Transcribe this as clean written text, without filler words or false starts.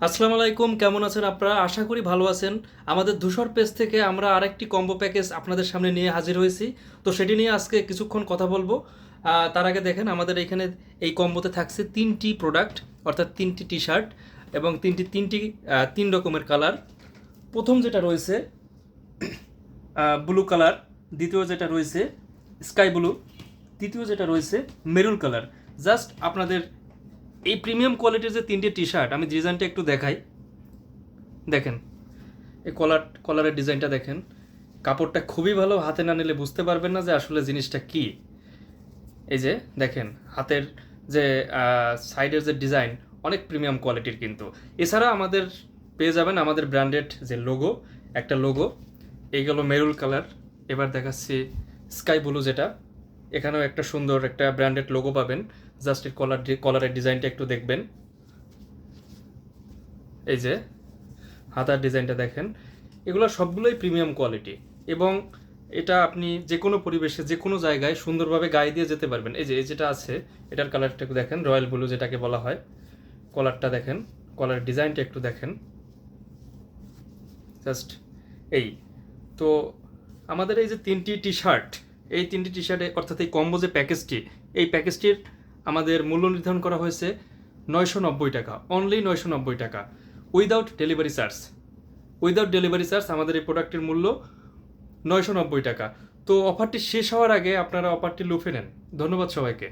আসসালামু আলাইকুম, কেমন আছেন আপনারা? আশা করি ভালো আছেন। আমাদের ধূসর পেজ থেকে আমরা আরেকটি কম্বো প্যাকেজ আপনাদের সামনে নিয়ে হাজির হয়েছি। তো সেটি নিয়ে আজকে কিছুক্ষণ কথা বলবো। তার আগে দেখেন, আমাদের এখানে এই কম্বোতে থাকছে তিনটি প্রোডাক্ট, অর্থাৎ তিনটি টি শার্ট এবং তিন রকমের কালার। প্রথম যেটা রয়েছে ব্লু কালার, দ্বিতীয় যেটা রয়েছে স্কাই ব্লু, তৃতীয় যেটা রয়েছে মেরুন কালার। জাস্ট আপনাদের এই প্রিমিয়াম কোয়ালিটির যে তিনটে টি শার্ট, আমি ডিজাইনটা একটু দেখাই। দেখেন, এই কলারের ডিজাইনটা দেখেন। কাপড়টা খুবই ভালো, হাতে না নিলে বুঝতে পারবেন না যে আসলে জিনিসটা কি। এই যে দেখেন, হাতের যে সাইডের যে ডিজাইন অনেক প্রিমিয়াম কোয়ালিটির কিন্তু। এছাড়া আমাদের পেয়ে যাবেন আমাদের ব্র্যান্ডেড যে লোগো, একটা লোগো। এই গেল মেরুন কালার। এবার দেখাচ্ছি স্কাই ব্লু, যেটা এখানেও একটা সুন্দর একটা ব্র্যান্ডেড লোগো পাবেন। জাস্ট এর কলারের ডিজাইনটা একটু দেখবেন। এই যে হাতার ডিজাইনটা দেখেন। এগুলো সবগুলোই প্রিমিয়াম কোয়ালিটি এবং এটা আপনি যে কোনো পরিবেশে যে কোনো জায়গায় সুন্দরভাবে গায়ে দিয়ে যেতে পারবেন। এই যে যেটা আছে, এটার কালারটা একটু দেখেন, রয়্যাল ব্লু যেটাকে বলা হয়। কলারটা দেখেন, কলারের ডিজাইনটা একটু দেখেন। জাস্ট এই তো আমাদের এই যে তিনটি টি শার্ট, এই তিনটি টি শার্টে অর্থাৎ এই কম্বো যে প্যাকেজটি, এই প্যাকেজটির আমাদের মূল্য নির্ধারণ করা হয়েছে 990 টাকা, অনলি 990 টাকা, উইদাউট ডেলিভারি চার্জ আমাদের এই প্রোডাক্টের মূল্য 990 টাকা। তো অফারটি শেষ হওয়ার আগে আপনারা অফারটি লুফে নেন। ধন্যবাদ সবাইকে।